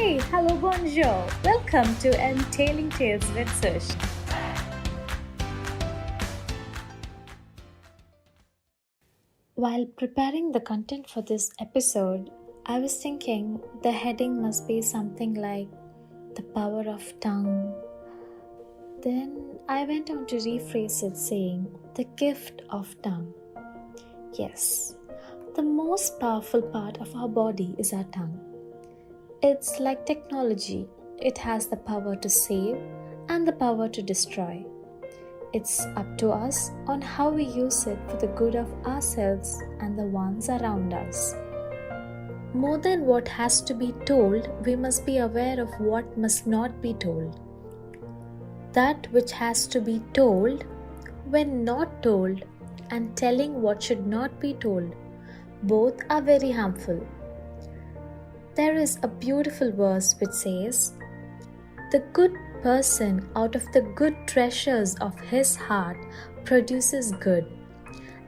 Hey, hello, bonjour. Welcome to Entails with Sush. While preparing the content for this episode, I was thinking the heading must be something like the power of tongue. Then I went on to rephrase it saying the gift of tongue. Yes, the most powerful part of our body is our tongue. It's like technology. It has the power to save and the power to destroy. It's up to us on how we use it for the good of ourselves and the ones around us. More than what has to be told, we must be aware of what must not be told. That which has to be told, when not told, and telling what should not be told, both are very harmful. There is a beautiful verse which says, "The good person out of the good treasures of his heart produces good,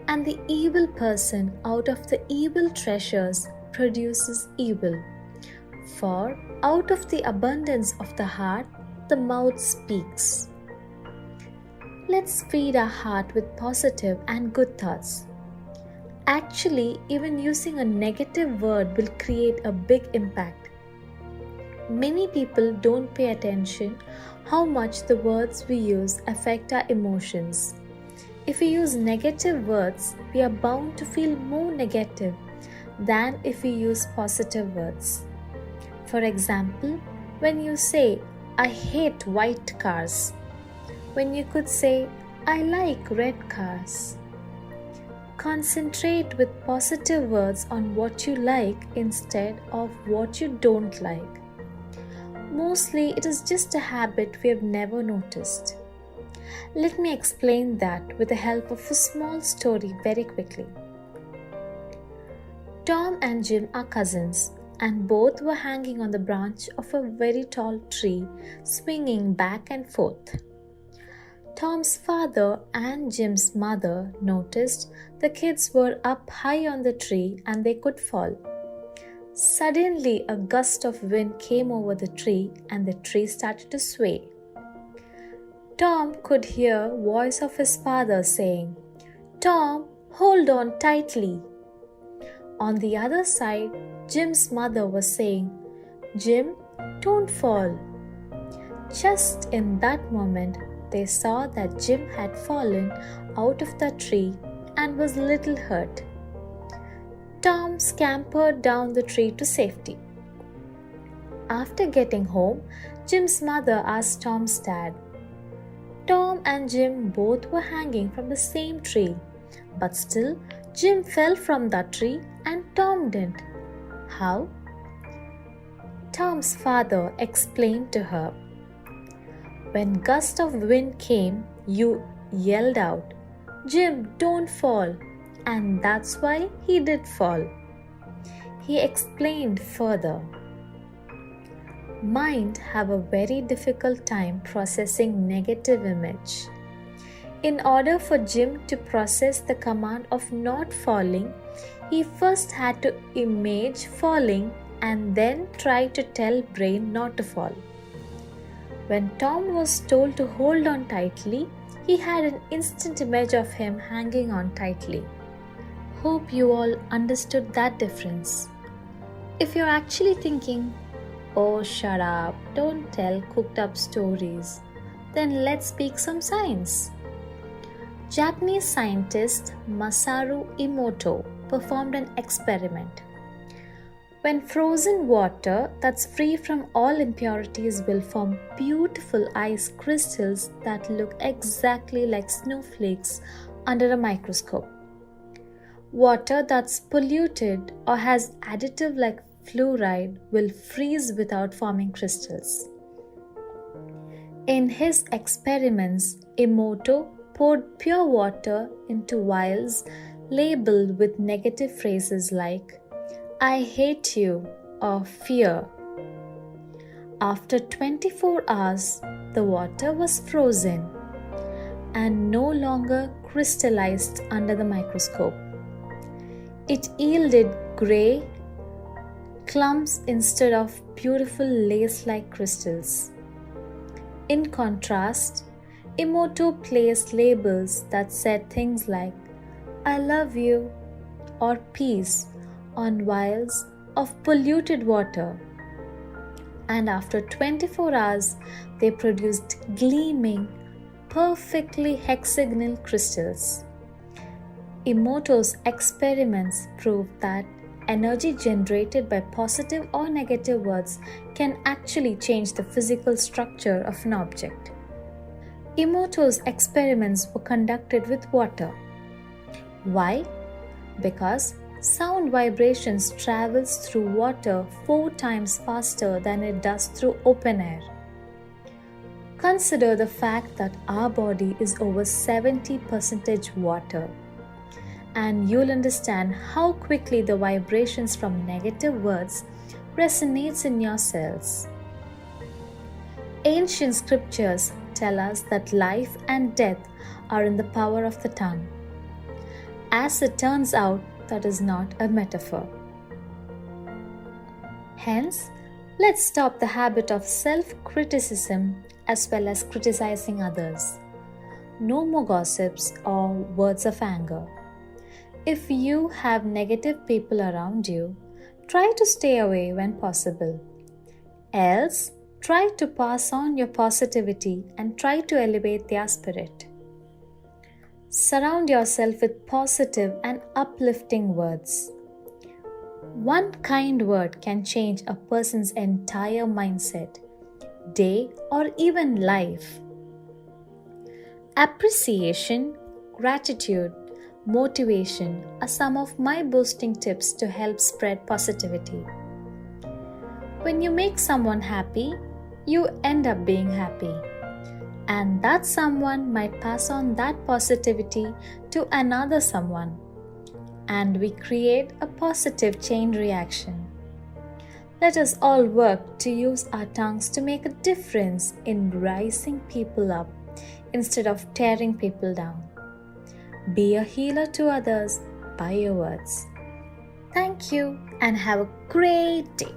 and the evil person out of the evil treasures produces evil. For out of the abundance of the heart, the mouth speaks." Let's feed our heart with positive and good thoughts. Actually, even using a negative word will create a big impact. Many people don't pay attention how much the words we use affect our emotions. If we use negative words, we are bound to feel more negative than if we use positive words. For example, when you say, "I hate white cars," when you could say, "I like red cars." Concentrate with positive words on what you like instead of what you don't like. Mostly, it is just a habit we have never noticed. Let me explain that with the help of a small story very quickly. Tom and Jim are cousins, and both were hanging on the branch of a very tall tree, swinging back and forth. Tom's father and Jim's mother noticed the kids were up high on the tree and they could fall. Suddenly, a gust of wind came over the tree and the tree started to sway. Tom could hear the voice of his father saying, "Tom, hold on tightly." On the other side, Jim's mother was saying, "Jim, don't fall." Just in that moment, they saw that Jim had fallen out of the tree and was little hurt. Tom scampered down the tree to safety. After getting home, Jim's mother asked Tom's dad. Tom and Jim both were hanging from the same tree, but still Jim fell from that tree and Tom didn't. How? Tom's father explained to her. When gust of wind came, you yelled out, "Jim, don't fall," and that's why he did fall. He explained further. Mind have a very difficult time processing negative image. In order for Jim to process the command of not falling, he first had to image falling and then try to tell brain not to fall. When Tom was told to hold on tightly, he had an instant image of him hanging on tightly. Hope you all understood that difference. If you're actually thinking, "Oh, shut up, don't tell cooked up stories," then let's speak some science. Japanese scientist Masaru Emoto performed an experiment. When frozen water that's free from all impurities will form beautiful ice crystals that look exactly like snowflakes under a microscope. Water that's polluted or has additive like fluoride will freeze without forming crystals. In his experiments, Emoto poured pure water into vials labeled with negative phrases like "I hate you" or "fear." After 24 hours, the water was frozen and no longer crystallized under the microscope. It yielded gray, clumps instead of beautiful lace-like crystals. In contrast, Emoto placed labels that said things like "I love you" or "peace" on vials of polluted water. And after 24 hours, they produced gleaming, perfectly hexagonal crystals. Emoto's experiments proved that energy generated by positive or negative words can actually change the physical structure of an object. Emoto's experiments were conducted with water. Why? Because sound vibrations travels through water 4 times faster than it does through open air. Consider the fact that our body is over 70% water, and you'll understand how quickly the vibrations from negative words resonates in your cells. Ancient scriptures tell us that life and death are in the power of the tongue. As it turns out, that is not a metaphor. Hence, let's stop the habit of self-criticism as well as criticizing others. No more gossips or words of anger. If you have negative people around you, try to stay away when possible. Else, try to pass on your positivity and try to elevate their spirit. Surround yourself with positive and uplifting words. One kind word can change a person's entire mindset, day, or even life. Appreciation, gratitude, motivation are some of my boosting tips to help spread positivity. When you make someone happy, you end up being happy. And that someone might pass on that positivity to another someone. And we create a positive chain reaction. Let us all work to use our tongues to make a difference in rising people up instead of tearing people down. Be a healer to others by your words. Thank you and have a great day.